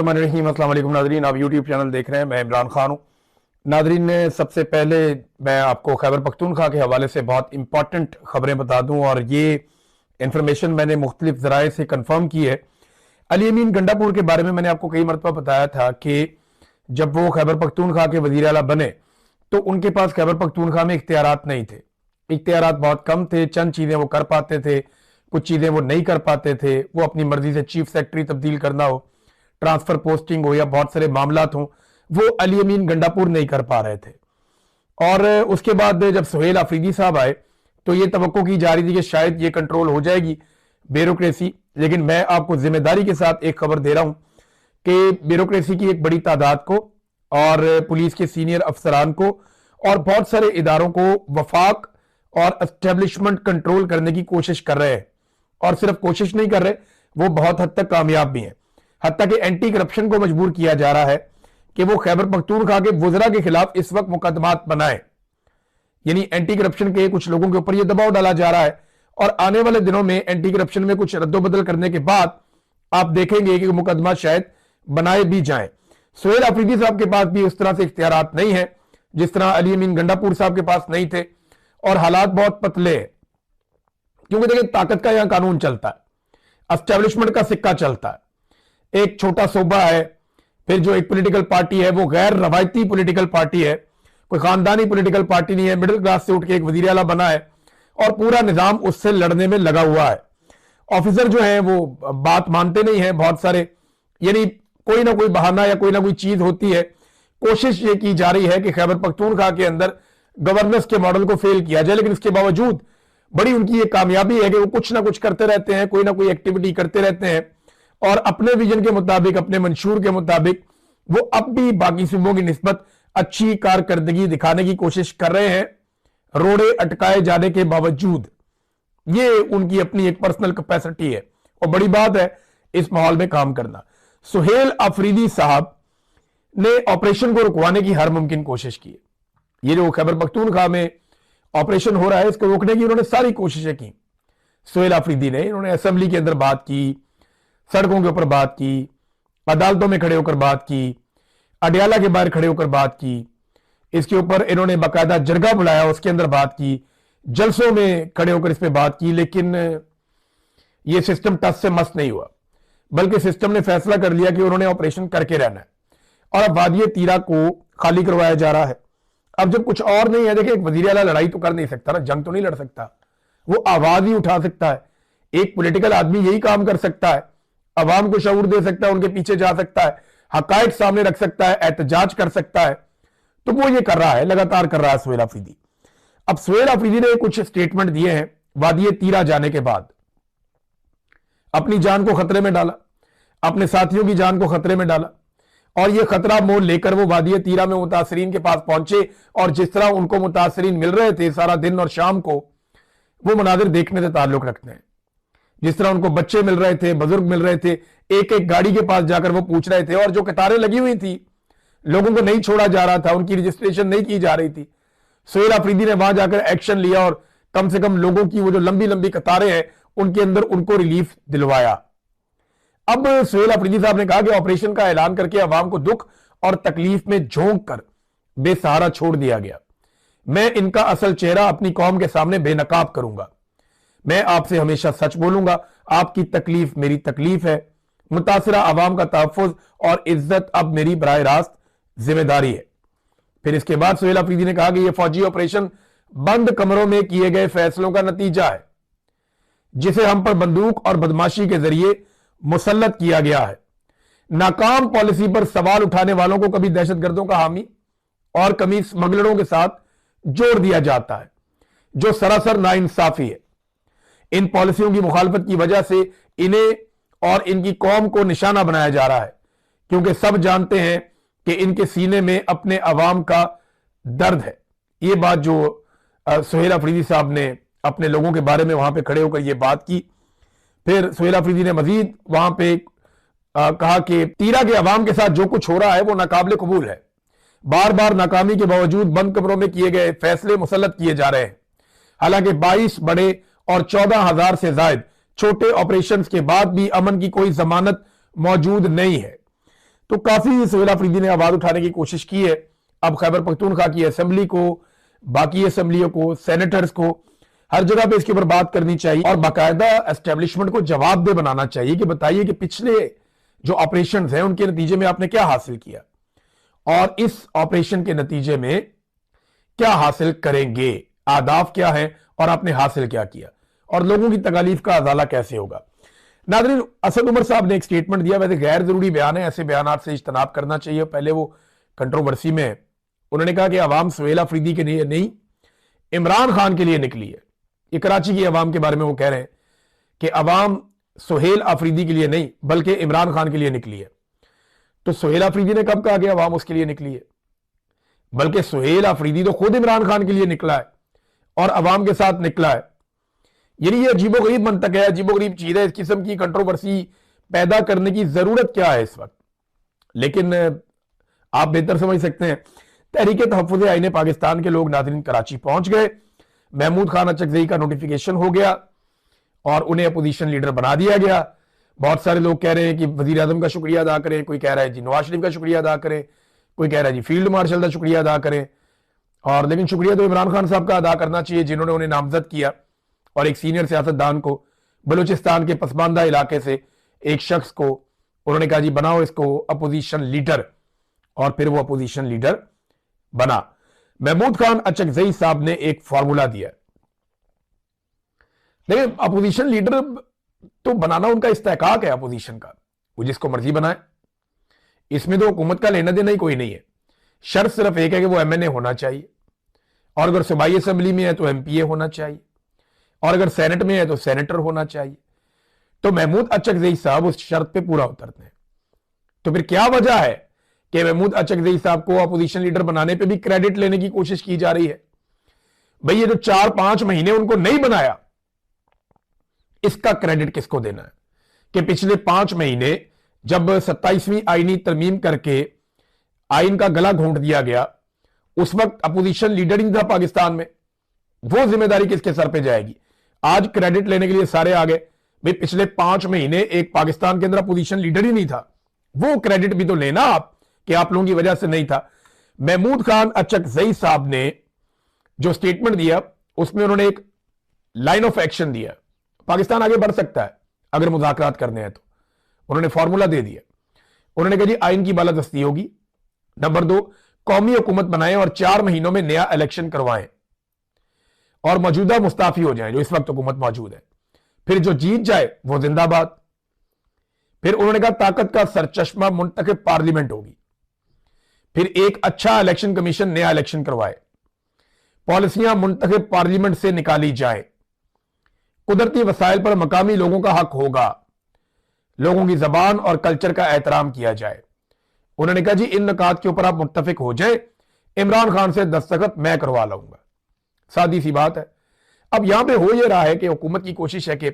अस्सलाम वालेकुम नादरीन, आप यूट्यूब चैनल देख रहे हैं। मैं इमरान खान हूँ। नादरीन ने सबसे पहले मैं आपको खैबर पख्तूनख्वा के हवाले से बहुत इंपॉर्टेंट खबरें बता दूं, और ये इंफॉर्मेशन मैंने मुख्तलिफ ज़राए से कंफर्म की है। अली अमीन गंडापुर के बारे में मैंने आपको कई मरतबा बताया था कि जब वो खैबर पख्तूनख्वा के वज़ीर आला बने तो उनके पास खैबर पख्तूनख्वा में इख्तियारात नहीं थे। इख्तियारात बहुत कम थे। चंद चीज़ें वो कर पाते थे, कुछ चीज़ें वो नहीं कर पाते थे। वो अपनी मर्जी से चीफ सेक्रेटरी तब्दील करना हो, ट्रांसफर पोस्टिंग हो, या बहुत सारे मामलात हों, वो अली अमीन गंडापुर नहीं कर पा रहे थे। और उसके बाद जब सुहेल अफरीदी साहब आए तो ये तवक्को की जा रही थी कि शायद ये कंट्रोल हो जाएगी ब्यूरोक्रेसी। लेकिन मैं आपको जिम्मेदारी के साथ एक खबर दे रहा हूं कि ब्यूरोक्रेसी की एक बड़ी तादाद को और पुलिस के सीनियर अफसरान को और बहुत सारे इदारों को वफाक और एस्टेब्लिशमेंट कंट्रोल करने की कोशिश कर रहे हैं। और सिर्फ कोशिश नहीं कर रहे, वो बहुत हद तक कामयाब भी हैं। हत्ता कि एंटी करप्शन को मजबूर किया जा रहा है कि वो खैबर पख्तूनख्वा के वुज़रा के खिलाफ इस वक्त मुकदमात बनाए। यानी एंटी करप्शन के कुछ लोगों के ऊपर यह दबाव डाला जा रहा है, और आने वाले दिनों में एंटी करप्शन में कुछ रद्दोबदल करने के बाद आप देखेंगे कि मुकदमा शायद बनाए भी जाएं। सुहेल अफरीदी साहब के पास भी उस तरह से इख्तियारात नहीं है जिस तरह अली अमीन गंडापुर साहब के पास नहीं थे, और हालात बहुत पतले हैं। क्योंकि देखिए, ताकत का यहां कानून चलता है, एस्टेब्लिशमेंट का सिक्का चलता है। एक छोटा सूबा है, फिर जो एक पॉलिटिकल पार्टी है वो गैर रवायती पॉलिटिकल पार्टी है, कोई खानदानी पॉलिटिकल पार्टी नहीं है। मिडिल क्लास से उठ के एक वजीर आला बना है और पूरा निजाम उससे लड़ने में लगा हुआ है। ऑफिसर जो है वो बात मानते नहीं है बहुत सारे, यानी कोई ना कोई बहाना या कोई ना कोई चीज होती है। कोशिश ये की जा रही है कि खैबर पख्तूनख्वा के अंदर गवर्नेंस के मॉडल को फेल किया जाए, लेकिन इसके बावजूद बड़ी उनकी ये कामयाबी है कि वो कुछ ना कुछ करते रहते हैं, कोई ना कोई एक्टिविटी करते रहते हैं, और अपने विजन के मुताबिक, अपने मंशूर के मुताबिक वो अब भी बाकी सूबों की निस्बत अच्छी कारकर्दगी दिखाने की कोशिश कर रहे हैं, रोड़े अटकाए जाने के बावजूद। ये उनकी अपनी एक पर्सनल कैपेसिटी है, और बड़ी बात है इस माहौल में काम करना। सुहेल अफरीदी साहब ने ऑपरेशन को रुकवाने की हर मुमकिन कोशिश की। ये जो खैबर पख्तूनख्वा में ऑपरेशन हो रहा है, इसको रोकने की उन्होंने सारी कोशिशें की। सुहेल अफरीदी ने, इन्होंने असेंबली के अंदर बात की, सड़कों के ऊपर बात की, अदालतों में खड़े होकर बात की, अडयाला के बाहर खड़े होकर बात की। इसके ऊपर इन्होंने बाकायदा जरगा बुलाया, उसके अंदर बात की, जलसों में खड़े होकर इस पर बात की। लेकिन यह सिस्टम टस से मस नहीं हुआ, बल्कि सिस्टम ने फैसला कर लिया कि उन्होंने ऑपरेशन करके रहना है। और अब वादिये तीरा को खाली करवाया जा रहा है। अब जब कुछ और नहीं है, देखिए, एक वजीर आला लड़ाई तो कर नहीं सकता ना, जंग तो नहीं लड़ सकता, वो आवाज ही उठा सकता है। एक पॉलिटिकल आदमी यही काम कर सकता है, अवाम को शऊर दे सकता है, उनके पीछे जा सकता है, हकायक सामने रख सकता है, एहतजाज कर सकता है। तो वो ये कर रहा है, लगातार कर रहा है सुहेल अफरीदी। अब सुहेल अफरीदी ने कुछ स्टेटमेंट दिए हैं वादिये तीरा जाने के बाद। अपनी जान को खतरे में डाला, अपने साथियों की जान को खतरे में डाला, और यह खतरा मोल लेकर वो वादिये तीरा में मुतासरीन के पास पहुंचे। और जिस तरह उनको मुतासरीन मिल रहे थे सारा दिन और शाम को, वो मनाजिर देखने से ताल्लुक रखते हैं। जिस तरह उनको बच्चे मिल रहे थे, बुजुर्ग मिल रहे थे, एक एक गाड़ी के पास जाकर वो पूछ रहे थे, और जो कतारें लगी हुई थी, लोगों को नहीं छोड़ा जा रहा था, उनकी रजिस्ट्रेशन नहीं की जा रही थी। सुहेल अफरीदी ने वहां जाकर एक्शन लिया और कम से कम लोगों की वो जो लंबी लंबी कतारें हैं उनके अंदर उनको रिलीफ दिलवाया। अब सुहेल अफरीदी साहब ने कहा कि ऑपरेशन का ऐलान करके अवाम को दुख और तकलीफ में झोंक कर बेसहारा छोड़ दिया गया। मैं इनका असल चेहरा अपनी कौम के सामने बेनकाब करूंगा। मैं आपसे हमेशा सच बोलूंगा। आपकी तकलीफ मेरी तकलीफ है। मुतासिरा अवाम का तहफ़्फ़ुज़ और इज्जत अब मेरी बराह रास्त जिम्मेदारी है। फिर इसके बाद सुहेल अफरीदी ने कहा कि यह फौजी ऑपरेशन बंद कमरों में किए गए फैसलों का नतीजा है, जिसे हम पर बंदूक और बदमाशी के जरिए मुसल्लत किया गया है। नाकाम पॉलिसी पर सवाल उठाने वालों को कभी दहशतगर्दों का हामी और कभी स्मगलरों के साथ जोड़ दिया जाता है, जो सरासर नाइंसाफी है। इन पॉलिसियों की मुखालफत की वजह से इन्हें और इनकी कौम को निशाना बनाया जा रहा है, क्योंकि सब जानते हैं कि इनके सीने में अपने अवाम का दर्द है। ये बात जो सुहेल अफरीदी साहब ने अपने लोगों के बारे में वहां पे खड़े होकर ये बात की। फिर सुहेल अफरीदी ने मजीद वहां पे कहा कि तीरा के अवाम के साथ जो कुछ हो रहा है वो नाकाबिल कबूल है। बार बार नाकामी के बावजूद बंद कमरों में किए गए फैसले मुसल्लत किए जा रहे हैं। हालांकि 22 बड़े और 14,000 से ज्यादा छोटे ऑपरेशंस के बाद भी अमन की कोई जमानत मौजूद नहीं है। तो काफी सुहेल अफरीदी ने आवाज उठाने की कोशिश की है। अब खैबर पख्तूनख्वा की असेंबली को, बाकी असेंबलियों को, सेनेटर्स को, हर जगह पे इसके ऊपर बात करनी चाहिए और बाकायदा एस्टेब्लिशमेंट को जवाबदेह बनाना चाहिए कि बताइए कि पिछले जो ऑपरेशन हैं उनके नतीजे में आपने क्या हासिल किया और इस ऑपरेशन के नतीजे में क्या हासिल करेंगे, आदाफ क्या है और आपने हासिल क्या किया और लोगों की तकालीफ का अजाला कैसे होगा। नाज़रीन, असद उमर साहब ने एक स्टेटमेंट दिया, वैसे गैर जरूरी बयान है, ऐसे बयान से इज्तनाब करना चाहिए। पहले वो कंट्रोवर्सी में उन्होंने कहा कि अवाम सुहेल अफरीदी के लिए नहीं, इमरान खान के लिए निकली है। ये कराची की अवाम के बारे में वो कह रहे हैं कि अवाम सुहेल अफरीदी के लिए नहीं बल्कि इमरान खान के लिए निकली है। तो सुहेल अफरीदी ने कब कहा कि अवाम उसके लिए निकली है? बल्कि सुहेल अफरीदी तो खुद इमरान खान के लिए निकला है और अवाम के साथ निकला है। यानी ये अजीबोगरीब मंतक है, अजीबोगरीब चीज है। इस किस्म की कंट्रोवर्सी पैदा करने की जरूरत क्या है इस वक्त? लेकिन आप बेहतर समझ सकते हैं, तहरीक तहफ़्फ़ुज़ आईन पाकिस्तान के लोग नाज़रीन कराची पहुंच गए, महमूद खान अचकज़ई का नोटिफिकेशन हो गया और उन्हें अपोजिशन लीडर बना दिया गया। बहुत सारे लोग कह रहे हैं कि वज़ीर आज़म का शुक्रिया अदा करें, कोई कह रहा है जी नवाज शरीफ का शुक्रिया अदा करें, कोई कह रहा है जी फील्ड मार्शल का शुक्रिया अदा करें। और लेकिन शुक्रिया तो इमरान खान साहब का अदा करना चाहिए जिन्होंने उन्हें नामजद किया और एक सीनियर सियासतदान को बलूचिस्तान के पसमानदा इलाके से एक शख्स को उन्होंने कहा जी बनाओ इसको अपोजिशन लीडर, और फिर वो अपोजिशन लीडर बना। महमूद खान अचकज़ई साहब ने एक फॉर्मूला दिया। देखिए, अपोजिशन लीडर तो बनाना उनका इस्तेहकाक है अपोजिशन का, वो जिसको मर्जी बनाए, इसमें तो हुकूमत का लेना देना ही कोई नहीं है। शर्त सिर्फ एक है कि वो एमएनए होना चाहिए, और अगर सूबाई असेंबली में है तो एमपीए होना चाहिए, और अगर सेनेट में है तो सेनेटर होना चाहिए। तो महमूद अचकज़ई साहब उस शर्त पे पूरा उतरते हैं। तो फिर क्या वजह है कि महमूद अचकज़ई साहब को अपोजिशन लीडर बनाने पे भी क्रेडिट लेने की कोशिश की जा रही है? भाई ये जो 4-5 महीने उनको नहीं बनाया, इसका क्रेडिट किसको देना है? कि पिछले 5 महीने जब 27वीं आईनी तरमीम करके आइन का गला घोंट दिया गया, उस वक्त अपोजिशन लीडर ही था पाकिस्तान में, वो जिम्मेदारी किसके सर पे जाएगी? आज क्रेडिट लेने के लिए सारे आ गए, भाई पिछले 5 महीने एक पाकिस्तान के अंदर अपोजिशन लीडर ही नहीं था, वो क्रेडिट भी तो लेना आप कि आप लोगों की वजह से नहीं था। महमूद खान अचकज़ई साहब ने जो स्टेटमेंट दिया उसमें उन्होंने एक लाइन ऑफ एक्शन दिया, पाकिस्तान आगे बढ़ सकता है अगर मुज़ाकरात करने हैं तो। उन्होंने फॉर्मूला दे दिया, उन्होंने कहा जी आइन की बालादस्ती होगी, नंबर 2 कौमी हुकूमत बनाएं और 4 महीनों में नया इलेक्शन करवाएं और मौजूदा मुस्ताफी हो जाए जो इस वक्त हुकूमत मौजूद है, फिर जो जीत जाए वो जिंदाबाद। फिर उन्होंने कहा ताकत का सरचश्मा मुंतखब पार्लियामेंट होगी, फिर एक अच्छा इलेक्शन कमीशन नया इलेक्शन करवाए, पॉलिसियां मुंतखब पार्लियामेंट से निकाली जाए, कुदरती वसाइल पर मकामी लोगों का हक होगा, लोगों की जबान और कल्चर का एहतराम किया जाए। उन्होंने कहा जी इन नकात के ऊपर आप मुत्तफिक हो जाए, इमरान खान से दस्तखत मैं करवा लाऊंगा। सादी सी बात है। अब यहां पे हो यह रहा है कि हुकूमत की कोशिश है कि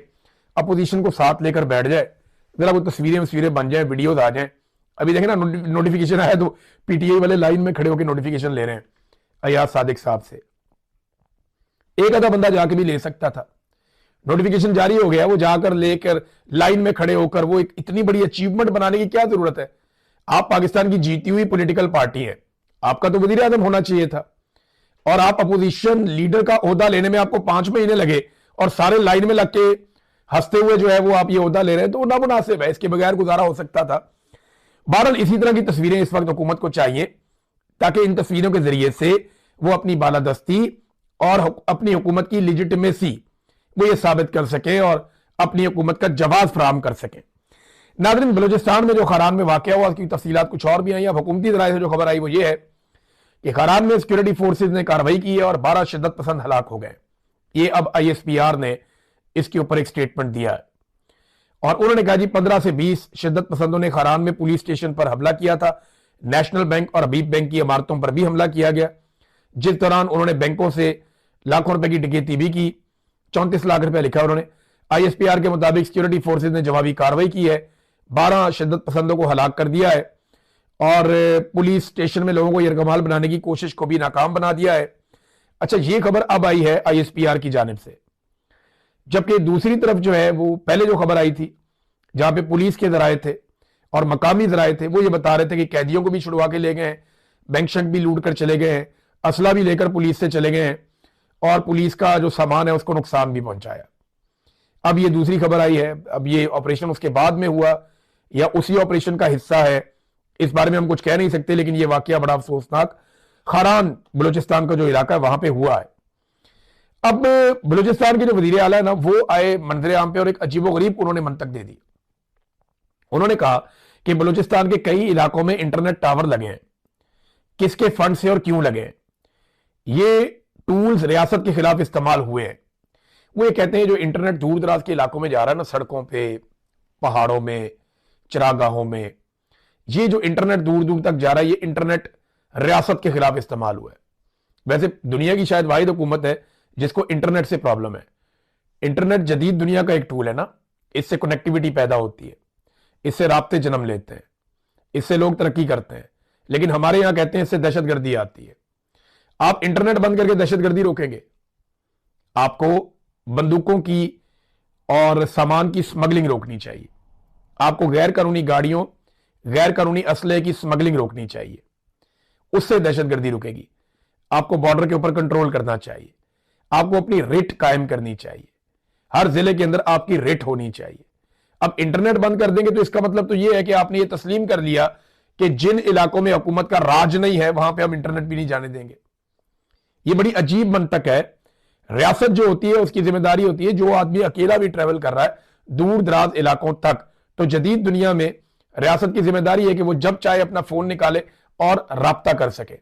अपोजिशन को साथ लेकर बैठ जाए, जरा वो तस्वीरें बन जाए, वीडियोज आ जाए। अभी देखें ना, नोटिफिकेशन आया तो पीटीआई वाले लाइन में खड़े होकर नोटिफिकेशन ले रहे हैं अयाज सादिक साहब से। एक आधा बंदा जाके भी ले सकता था, नोटिफिकेशन जारी हो गया, वो जाकर लेकर लाइन में खड़े होकर वो एक इतनी बड़ी अचीवमेंट बनाने की क्या जरूरत है? आप पाकिस्तान की जीती हुई पॉलिटिकल पार्टी है, आपका तो वजीर आजम होना चाहिए था, और आप अपोजिशन लीडर का ओहदा लेने में आपको 5 महीने लगे और सारे लाइन में लग के हंसते हुए जो है वो आप ये ओहदा ले रहे हैं, तो नामुनासिब है, इसके बगैर गुजारा हो सकता था। बहरहाल इसी तरह की तस्वीरें इस वक्त हुकूमत को चाहिए ताकि इन तस्वीरों के जरिए से वो अपनी बालादस्ती और अपनी हुकूमत की लिजिटिमेसी वो ये साबित कर सके और अपनी हुकूमत का जवाब फराहम कर सके। नाज़रीन, बलूचिस्तान में जो खरान में वाक़या हुआ उसकी तफसीलात कुछ और भी आई। अब हुकूमती ज़राए से जो खबर आई वो ये है कि खरान में सिक्योरिटी फोर्सेज ने कार्रवाई की है और 12 शिद्दत पसंद हलाक हो गए। ये अब ISPR ने इसके ऊपर एक स्टेटमेंट दिया है और उन्होंने कहा जी 15 से 20 शिद्दत पसंदों ने खरान में पुलिस स्टेशन पर हमला किया था। नेशनल बैंक और हबीब बैंक की इमारतों पर भी हमला किया गया, जिस दौरान उन्होंने बैंकों से लाखों रुपए की डकैती भी की। 34 लाख रुपए लिखा उन्होंने। ISPR के मुताबिक सिक्योरिटी फोर्सेज ने जवाबी कार्रवाई की है, 12 शिद्दत पसंदों को हलाक कर दिया है और पुलिस स्टेशन में लोगों को यरगमाल बनाने की कोशिश को भी नाकाम बना दिया है। अच्छा, ये खबर अब आई है ISPR की जानिब से, जबकि दूसरी तरफ जो है वो पहले जो खबर आई थी जहां पे पुलिस के जराए थे और मकामी जराए थे वो ये बता रहे थे कि कैदियों को भी छुड़वा के ले गए हैं, बैंक शंक भी लूट कर चले गए हैं, असला भी लेकर पुलिस से चले गए हैं और पुलिस का जो सामान है उसको नुकसान भी पहुंचाया। अब ये दूसरी खबर आई है, अब ये ऑपरेशन उसके बाद में हुआ या उसी ऑपरेशन का हिस्सा है, इस बारे में हम कुछ कह नहीं सकते, लेकिन ये वाकया बड़ा अफसोसनाक खारान बलूचिस्तान का जो इलाका है वहां पे हुआ है। अब बलूचिस्तान के जो वजीर आला है ना, वो आए मंजर आम पे और एक अजीबोगरीब उन्होंने मंतक दे दी। उन्होंने कहा कि बलूचिस्तान के कई इलाकों में इंटरनेट टावर लगे हैं, किसके फंड से और क्यों लगे हैं, ये टूल्स रियासत के खिलाफ इस्तेमाल हुए हैं। वो ये कहते हैं जो इंटरनेट दूर दराज के इलाकों में जा रहा है ना, सड़कों पे, पहाड़ों में, चरागाहों में, ये जो इंटरनेट दूर दूर तक जा रहा है, ये इंटरनेट रियासत के खिलाफ इस्तेमाल हुआ है। वैसे दुनिया की शायद वाहिद हुकूमत है जिसको इंटरनेट से प्रॉब्लम है। इंटरनेट जदीद दुनिया का एक टूल है ना, इससे कनेक्टिविटी पैदा होती है, इससे राब्ते जन्म लेते हैं, इससे लोग तरक्की करते हैं, लेकिन हमारे यहां कहते हैं इससे दहशतगर्दी आती है। आप इंटरनेट बंद करके दहशतगर्दी रोकेंगे? आपको बंदूकों की और सामान की स्मगलिंग रोकनी चाहिए, आपको गैर कानूनी गाड़ियों, गैर कानूनी असले की स्मगलिंग रोकनी चाहिए, उससे दहशतगर्दी रुकेगी। आपको बॉर्डर के ऊपर कंट्रोल करना चाहिए, आपको अपनी रेट कायम करनी चाहिए, हर जिले के अंदर आपकी रेट होनी चाहिए। अब इंटरनेट बंद कर देंगे तो इसका मतलब तो यह है कि आपने ये तस्लीम कर लिया कि जिन इलाकों में हुकूमत का राज नहीं है वहां पे हम इंटरनेट भी नहीं जाने देंगे। ये बड़ी अजीब मंतक है। रियासत जो होती है उसकी जिम्मेदारी होती है, जो आदमी अकेला भी ट्रेवल कर रहा है दूर दराज इलाकों तक, तो जदीद दुनिया में रियासत की जिम्मेदारी है कि वो जब चाहे अपना फोन निकाले और राब्ता कर सके।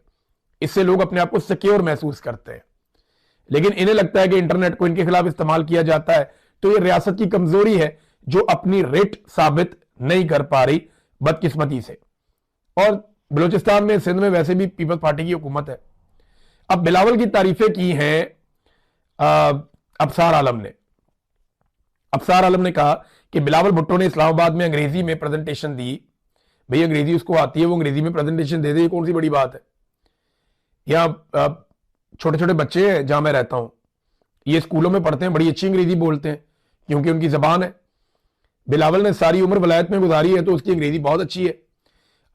इससे लोग अपने आप को सिक्योर महसूस करते हैं। लेकिन इन्हें लगता है कि इंटरनेट को इनके खिलाफ इस्तेमाल किया जाता है, तो ये रियासत की कमजोरी है जो अपनी रेट साबित नहीं कर पा रही बदकिस्मती से। और बलूचिस्तान में, सिंध में वैसे भी पीपल्स पार्टी की हुकूमत है। अब बिलावल की तारीफें की हैं अबसार आलम ने। अबसार आलम ने कहा कि बिलावल भुट्टो ने इस्लामाबाद में अंग्रेजी में प्रेजेंटेशन दी। भाई अंग्रेजी उसको आती है, वो अंग्रेजी में प्रेजेंटेशन दे दे, ये कौन सी बड़ी बात है। यहाँ छोटे छोटे बच्चे हैं जहां मैं रहता हूं, ये स्कूलों में पढ़ते हैं, बड़ी अच्छी अंग्रेजी बोलते हैं क्योंकि उनकी जबान है। बिलावल ने सारी उम्र वलायत में गुजारी है तो उसकी अंग्रेजी बहुत अच्छी है।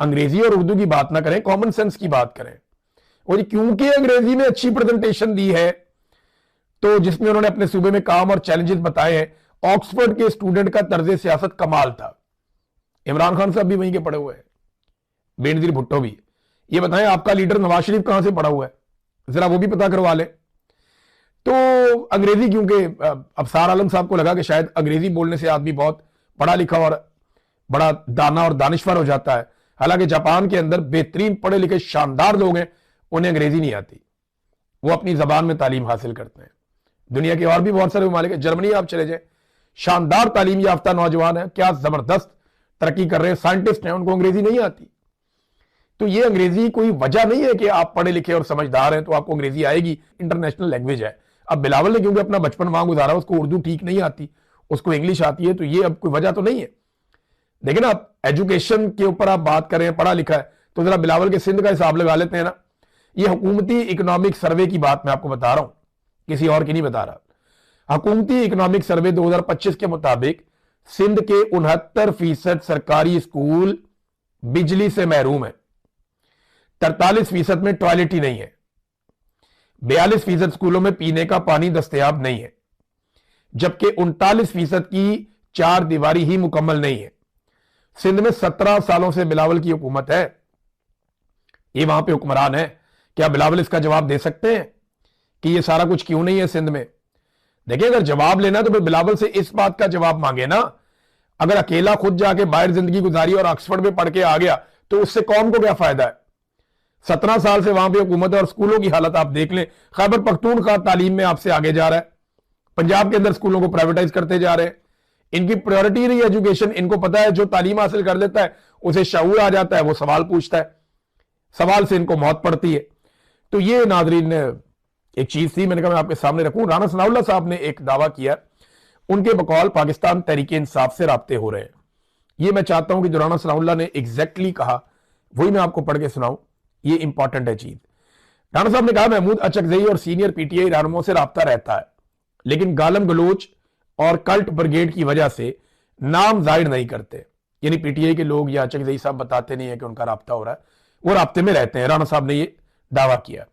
अंग्रेजी और उर्दू की बात ना करें, कॉमन सेंस की बात करें। और क्योंकि अंग्रेजी में अच्छी प्रेजेंटेशन दी है तो जिसमें उन्होंने अपने सूबे में काम और चैलेंजेस बताए हैं, ऑक्सफोर्ड के स्टूडेंट का तर्ज सियासत कमाल था। इमरान खान साहब भी वहीं के पढ़े हुए हैं, बेनजीर भुट्टो भी। ये बताएं आपका लीडर नवाज शरीफ कहां से पढ़ा हुआ है, जरा वो भी पता करवा ले। तो अंग्रेजी, क्योंकि अबसार आलम साहब को लगा कि शायद अंग्रेजी बोलने से आदमी बहुत पढ़ा लिखा और बड़ा दाना और दानिश्वर हो जाता है। हालांकि जापान के अंदर बेहतरीन पढ़े लिखे शानदार लोग हैं, उन्हें अंग्रेजी नहीं आती, वो अपनी जबान में तालीम हासिल करते हैं। दुनिया के और भी बहुत सारे ममालिक हैं, जर्मनी आप चले जाए, शानदार तालीम याफ्ता नौजवान है, क्या जबरदस्त तरक्की कर रहे हैं, साइंटिस्ट हैं, उनको अंग्रेजी नहीं आती। तो ये अंग्रेजी कोई वजह नहीं है कि आप पढ़े लिखे और समझदार हैं तो आपको अंग्रेजी आएगी, इंटरनेशनल लैंग्वेज है। अब बिलावल ने क्योंकि अपना बचपन वहां गुजारा, उसको उर्दू ठीक नहीं आती, उसको इंग्लिश आती है, तो ये अब कोई वजह तो नहीं है। लेकिन आप एजुकेशन के ऊपर आप बात करें, पढ़ा लिखा है, तो जरा बिलावल के सिंध का हिसाब लगा लेते हैं ना। ये हुकूमती इकोनॉमिक सर्वे की बात मैं आपको बता रहा हूं, किसी और की नहीं बता रहा। हुकूमती इकोनॉमिक सर्वे 2025 के मुताबिक सिंध के 69% सरकारी स्कूल बिजली से महरूम है, 43% में टॉयलेट ही नहीं है, 42% स्कूलों में पीने का पानी दस्तयाब नहीं है, जबकि 39% की चार दीवारी ही मुकम्मल नहीं है। सिंध में 17 सालों से बिलावल की हुकूमत है, ये वहां पे हुक्मरान है। क्या बिलावल इसका जवाब दे सकते हैं कि ये सारा कुछ क्यों नहीं है सिंध में? देखिए, अगर जवाब लेना तो फिर बिलावल से इस बात का जवाब मांगे ना। अगर अकेला खुद जाके बाहर जिंदगी गुजारी और ऑक्सफोर्ड में पढ़ के आ गया तो उससे कौम को क्या फायदा है? 17 साल से वहां पे हुकूमत है और स्कूलों की हालत आप देख लें। खैबर पख्तूनख्वा तालीम में आपसे आगे जा रहा है, पंजाब के अंदर स्कूलों को प्राइवेटाइज करते जा रहे हैं। इनकी प्रायोरिटी रही एजुकेशन, इनको पता है जो तालीम हासिल कर लेता है उसे शऊर आ जाता है, वो सवाल पूछता है, सवाल से इनको मौत पड़ती है। तो ये नाजरीन एक चीज थी, मैंने कहा मैं आपके सामने रखूं। राना सनाउल्लाह साहब ने एक दावा किया, उनके बकौल पाकिस्तान तहरीक इंसाफ से राब्ते हो रहे हैं। ये मैं चाहता हूं कि जो राना सनाउल्लाह ने एग्जैक्टली कहा वही मैं आपको पढ़ के सुनाऊं, ये इंपॉर्टेंट है चीज। राना साहब ने कहा, महमूद अचकजई और सीनियर पीटीआई रहनुमाओं से राब्ता रहता है, लेकिन गालम गलोच और कल्ट ब्रिगेड की वजह से नाम जाहिर नहीं करते। यानी पीटीआई के लोग या चकजई साहब बताते नहीं है कि उनका राब्ता हो रहा है, वो राब्ते में रहते हैं। राणा साहब ने ये दावा किया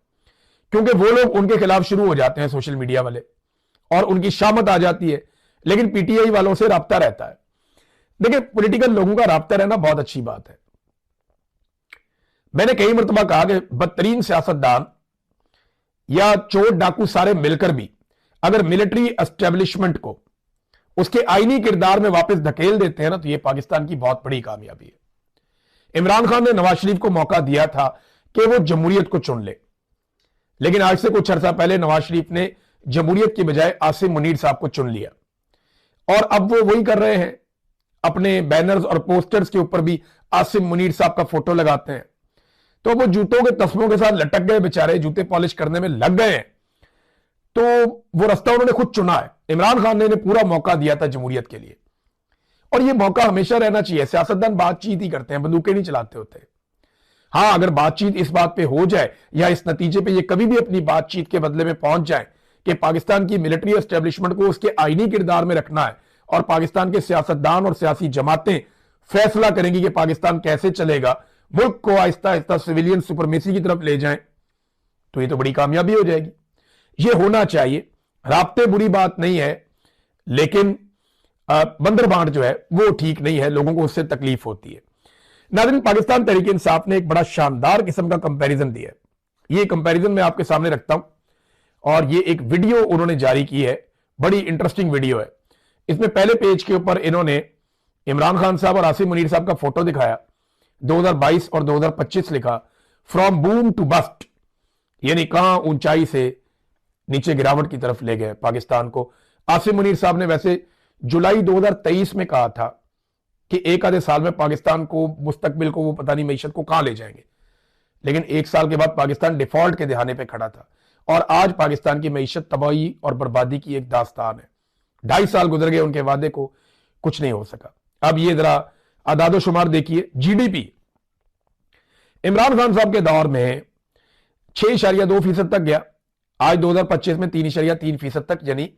क्योंकि वो लोग उनके खिलाफ शुरू हो जाते हैं, सोशल मीडिया वाले, और उनकी शामत आ जाती है, लेकिन पीटीआई वालों से राब्ता रहता है। देखिए, पॉलिटिकल लोगों का राब्ता रहना बहुत अच्छी बात है। मैंने कई मरतबा कहा कि बदतरीन सियासतदान या चोर डाकू सारे मिलकर भी अगर मिलिट्री एस्टेब्लिशमेंट को उसके आईनी किरदार में वापस धकेल देते हैं ना, तो यह पाकिस्तान की बहुत बड़ी कामयाबी है। इमरान खान ने नवाज शरीफ को मौका दिया था कि वो जमहूरियत को चुन ले, लेकिन आज से कुछ अर्सा पहले नवाज शरीफ ने जमहूरियत की बजाय आसिम मुनीर साहब को चुन लिया, और अब वो वही कर रहे हैं, अपने बैनर्स और पोस्टर्स के ऊपर भी आसिम मुनीर साहब का फोटो लगाते हैं। तो वो जूतों के तस्मों के साथ लटक गए बेचारे, जूते पॉलिश करने में लग गए हैं। तो वो रास्ता उन्होंने खुद चुना है। इमरान खान ने इन्हें पूरा मौका दिया था जमहूरियत के लिए, और ये मौका हमेशा रहना चाहिए। सियासतदान बातचीत ही करते हैं, बंदूकें नहीं चलाते होते। हां, अगर बातचीत इस बात पे हो जाए या इस नतीजे पे ये कभी भी अपनी बातचीत के बदले में पहुंच जाए कि पाकिस्तान की मिलिट्री एस्टेब्लिशमेंट को उसके आईनी किरदार में रखना है और पाकिस्तान के सियासतदान और सियासी जमातें फैसला करेंगी कि पाकिस्तान कैसे चलेगा, मुल्क को आहिस्ता आहिस्ता सिविलियन सुपरमेसी की तरफ ले जाएं, तो ये तो बड़ी कामयाबी हो जाएगी। ये होना चाहिए। राब्ते बुरी बात नहीं है, लेकिन बंदर बांट जो है वो ठीक नहीं है, लोगों को उससे तकलीफ होती है। नाज़रीन, पाकिस्तान तहरीक इंसाफ ने एक बड़ा शानदार किस्म का कंपैरिजन दिया है। ये कंपैरिजन मैं आपके सामने रखता हूं, और ये एक वीडियो उन्होंने जारी की है, बड़ी इंटरेस्टिंग वीडियो है। इसमें पहले पेज के ऊपर इन्होंने इमरान खान साहब और आसिम मुनीर साहब का फोटो दिखाया, 2022 और 2025 लिखा, फ्रॉम बूम टू बस्ट, यानी कहां ऊंचाई से नीचे गिरावट की तरफ ले गए पाकिस्तान को। आसिम मुनीर साहब ने वैसे जुलाई 2023 में कहा था कि एक आधे साल में पाकिस्तान को, मुस्तकबिल को, वो पता नहीं मीशत को कहां ले जाएंगे, लेकिन एक साल के बाद पाकिस्तान डिफॉल्ट के दहाने पे खड़ा था, और आज पाकिस्तान की मीशत तबाही और बर्बादी की एक दास्तान है। 2.5 साल गुजर गए उनके वादे को, कुछ नहीं हो सका। अब ये जरा आदादो शुमार देखिए। जीडीपी इमरान खान साहब के दौर में 6.2% तक गया, आज 2025 में 3.3% तक, यानी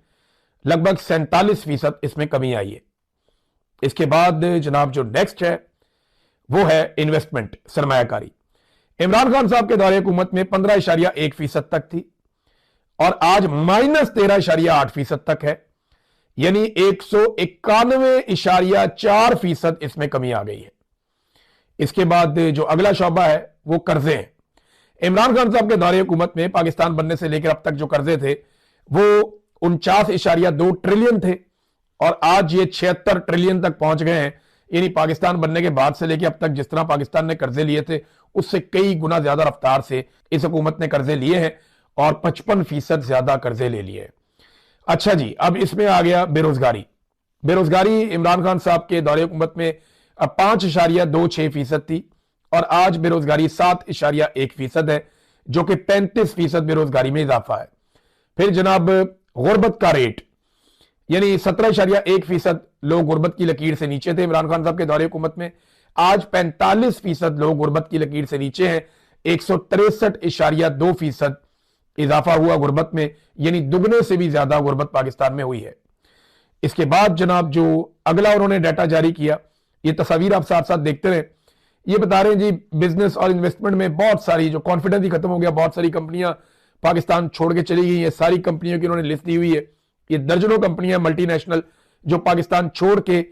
लगभग 47% इसमें कमी आई है। इसके बाद जनाब जो नेक्स्ट है वो है इन्वेस्टमेंट, सरमायाकारी। इमरान खान साहब के दौरे हुकूमत में 15.1% तक थी, और आज -13.8% तक है, यानी 191.4% इसमें कमी आ गई है। इसके बाद जो अगला शोबा है वो कर्जे हैं। इमरान खान साहब के दौरे हुकूमत में पाकिस्तान बनने से लेकर अब तक जो कर्जे थे वो 49.2 ट्रिलियन थे, और आज ये 76 ट्रिलियन तक पहुंच गए हैं। यानी पाकिस्तान बनने के बाद से लेकर अब तक जिस तरह पाकिस्तान ने कर्जे लिए थे उससे कई गुना ज्यादा रफ्तार से इस हुकूमत ने कर्जे लिए हैं, और 55% ज्यादा कर्जे ले लिए हैं। अच्छा जी, अब इसमें आ गया बेरोजगारी। बेरोजगारी इमरान खान साहब के दौरे हुकूमत में 5.26% थी, और आज बेरोजगारी 7.1% है, जो कि 35% बेरोजगारी में इजाफा है। फिर जनाब गुर्बत का रेट, यानी 17.1% लोग गुर्बत की लकीर से नीचे थे इमरान खान साहब के दौरे हुकूमत में, आज 45% लोग गुर्बत की लकीर से नीचे हैं। 163.2% इजाफा हुआ गुर्बत में, यानी दुगने से भी ज्यादा गुर्बत पाकिस्तान में हुई है। इसके बाद जनाब जो अगला उन्होंने डाटा जारी किया, ये तस्वीर आप साथ साथ देखते रहे, ये बता रहे हैं जी बिजनेस और इन्वेस्टमेंट में बहुत सारी जो कॉन्फिडेंस ही खत्म हो गया, बहुत सारी कंपनियां पाकिस्तान छोड़ के चली गई हैं। सारी कंपनियों की उन्होंने लिस्ट दी हुई है, ये दर्जनों कंपनियां मल्टीनेशनल जो पाकिस्तान छोड़ के